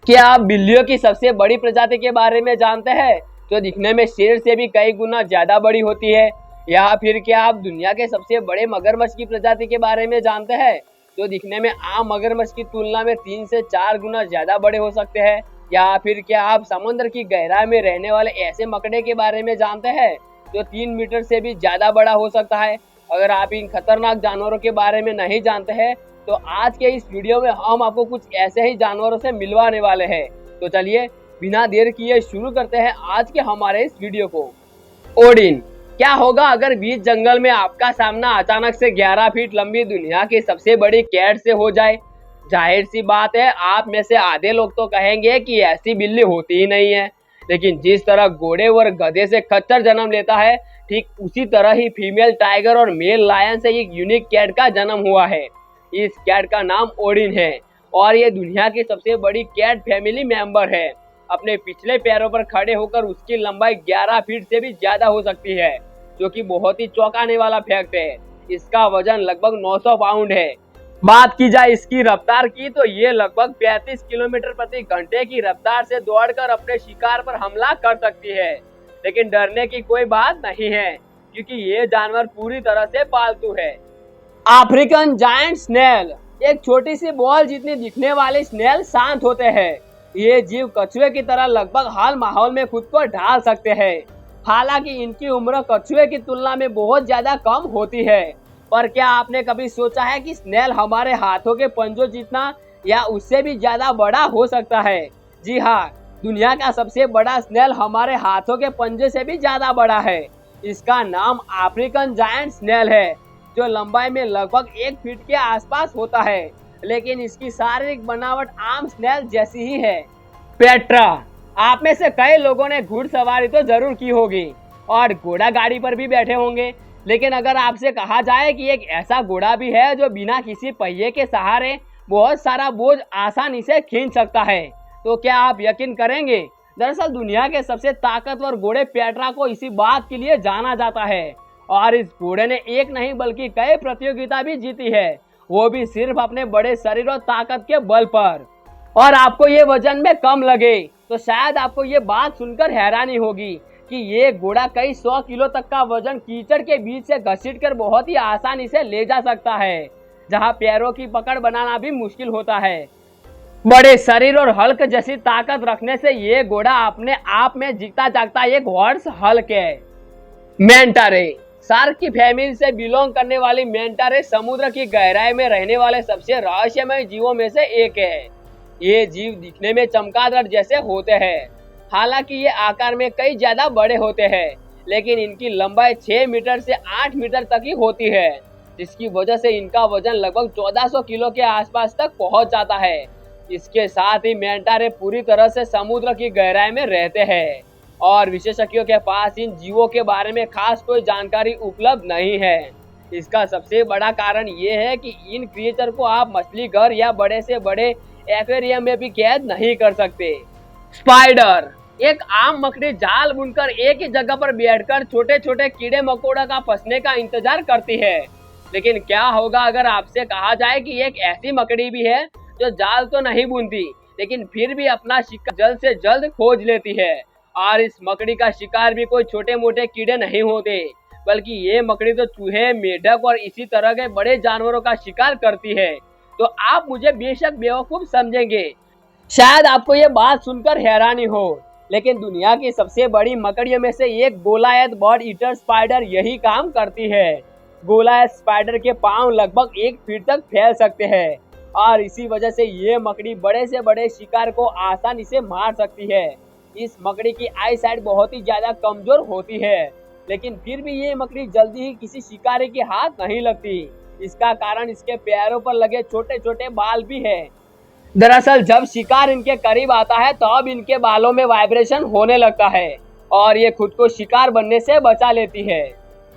क्या आप बिल्लियों की सबसे बड़ी प्रजाति के बारे में जानते हैं, जो दिखने में शेर से भी कई गुना ज्यादा बड़ी होती है? या फिर क्या आप दुनिया के सबसे बड़े मगरमच्छ की प्रजाति के बारे में जानते हैं, जो दिखने में आम मगरमच्छ की तुलना में 3 से 4 गुना ज्यादा बड़े हो सकते हैं? या फिर क्या आप समुद्र की गहराई में रहने वाले ऐसे मकड़े के बारे में जानते हैं, जो 3 मीटर से भी ज्यादा बड़ा हो सकता है? अगर आप इन खतरनाक जानवरों के बारे में नहीं जानते हैं, तो आज के इस वीडियो में हम आपको कुछ ऐसे ही जानवरों से मिलवाने वाले हैं। तो चलिए बिना देर किए शुरू करते हैं आज के हमारे इस वीडियो को। ओडिन। क्या होगा अगर बीच जंगल में आपका सामना अचानक से 11 फीट लंबी दुनिया की सबसे बड़ी कैट से हो जाए? जाहिर सी बात है, आप में से आधे लोग तो कहेंगे कि ऐसी बिल्ली होती ही नहीं है। लेकिन जिस तरह घोड़े और गधे से खच्चर जन्म लेता है, ठीक उसी तरह ही फीमेल टाइगर और मेल लायन से एक यूनिक कैट का जन्म हुआ है। इस कैट का नाम ओडिन है और ये दुनिया की सबसे बड़ी कैट फैमिली मेंबर है। अपने पिछले पैरों पर खड़े होकर उसकी लंबाई 11 फीट से भी ज्यादा हो सकती है, जो कि बहुत ही चौंकाने वाला फैक्ट है। इसका वजन लगभग 900 पाउंड है। बात की जाए इसकी रफ्तार की, तो ये लगभग 35 किलोमीटर प्रति घंटे की रफ्तार से दौड़कर अपने शिकार पर हमला कर सकती है। लेकिन डरने की कोई बात नहीं है, क्योंकि ये जानवर पूरी तरह से पालतू है। African giant snail. एक छोटी सी बॉल जितनी दिखने वाली स्नेल शांत होते हैं। ये जीव कछुए की तरह लगभग हर माहौल में खुद को ढाल सकते हैं। हालांकि इनकी उम्र कछुए की तुलना में बहुत ज्यादा कम होती है। पर क्या आपने कभी सोचा है कि स्नेल हमारे हाथों के पंजों जितना या उससे भी ज्यादा बड़ा हो सकता है? जी हाँ, दुनिया का सबसे बड़ा स्नेल हमारे हाथों के पंजे से भी ज्यादा बड़ा है। इसका नाम अफ्रीकन जायंट स्नेल है, जो लंबाई में लगभग 1 फीट के आसपास होता है। लेकिन इसकी शारीरिक बनावट आम स्नेल जैसी ही है। पेट्रा। आप में से कई लोगों ने घुड़सवारी तो जरूर की होगी और घोड़ा गाड़ी पर भी बैठे होंगे। लेकिन अगर आपसे कहा जाए कि एक ऐसा घोड़ा भी है जो बिना किसी पहिए के सहारे बहुत सारा बोझ आसानी से खींच सकता है, तो क्या आप यकीन करेंगे? दरअसल दुनिया के सबसे ताकतवर घोड़े पेट्रा को इसी बात के लिए जाना जाता है। और इस घोड़े ने एक नहीं बल्कि कई प्रतियोगिता भी जीती है, वो भी सिर्फ अपने बड़े शरीर और ताकत के बल पर। और आपको ये वजन में कम लगे तो शायद आपको ये बात सुनकर हैरानी होगी कि ये घोड़ा कई 100 किलो तक का वजन कीचड़ के बीच से घसीटकर बहुत ही आसानी से ले जा सकता है, जहां पैरों की पकड़ बनाना भी मुश्किल होता है। बड़े शरीर और हल्क जैसी ताकत रखने से ये घोड़ा अपने आप में जीता जागता एक हॉर्स हल्क है। मेंटा रे। शार्क की फैमिली से बिलोंग करने वाली मेंटा रे समुद्र की गहराई में रहने वाले सबसे रहस्यमय जीवों में से एक है। ये जीव दिखने में चमगादड़ जैसे होते हैं। हालांकि ये आकार में कई ज्यादा बड़े होते हैं, लेकिन इनकी लंबाई 6 मीटर से 8 मीटर तक ही होती है, जिसकी वजह से इनका वजन लगभग 1400 किलो के आसपास तक पहुंच जाता है। इसके साथ ही मेंटा रे पूरी तरह से समुद्र की गहराई में रहते हैं और विशेषज्ञों के पास इन जीवों के बारे में खास कोई जानकारी उपलब्ध नहीं है। इसका सबसे बड़ा कारण ये है कि इन क्रिएचर को आप मछली घर या बड़े से बड़े एक्वेरियम में भी कैद नहीं कर सकते। स्पाइडर। एक आम मकड़ी जाल बुनकर एक ही जगह पर बैठकर छोटे छोटे कीड़े मकोड़ा का फंसने का इंतजार करती है। लेकिन क्या होगा अगर आपसे कहा जाए कि एक ऐसी मकड़ी भी है जो जाल तो नहीं बुनती, लेकिन फिर भी अपना शिकार जल्द से जल्द खोज लेती है। और इस मकड़ी का शिकार भी कोई छोटे मोटे कीड़े नहीं होते, बल्कि ये मकड़ी तो चूहे, मेढक और इसी तरह के बड़े जानवरों का शिकार करती है। तो आप मुझे बेशक बेवकूफ समझेंगे, शायद आपको ये बात सुनकर हैरानी हो, लेकिन दुनिया की सबसे बड़ी मकड़ियों में से एक गोलायत बर्ड ईटर स्पाइडर यही काम करती है। गोलायत स्पाइडर के पांव लगभग 1 फीट तक फैल सकते हैं और इसी वजह से ये मकड़ी बड़े से बड़े शिकार को आसानी से मार सकती है। इस मकड़ी की आई साइट बहुत ही ज्यादा कमजोर होती है, लेकिन फिर भी ये मकड़ी जल्दी ही किसी शिकारी के हाथ नहीं लगती। इसका कारण इसके पैरों पर लगे छोटे छोटे बाल भी है। दरअसल जब शिकार इनके करीब आता है तब इनके बालों में वाइब्रेशन होने लगता है और ये खुद को शिकार बनने से बचा लेती है।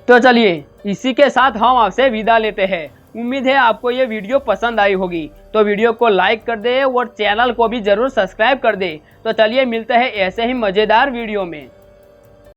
तो चलिए इसी के साथ हम आपसे विदा लेते हैं। उम्मीद है आपको ये वीडियो पसंद आई होगी, तो वीडियो को लाइक कर दे और चैनल को भी जरूर सब्सक्राइब कर दे। तो चलिए मिलते हैं ऐसे ही मजेदार वीडियो में।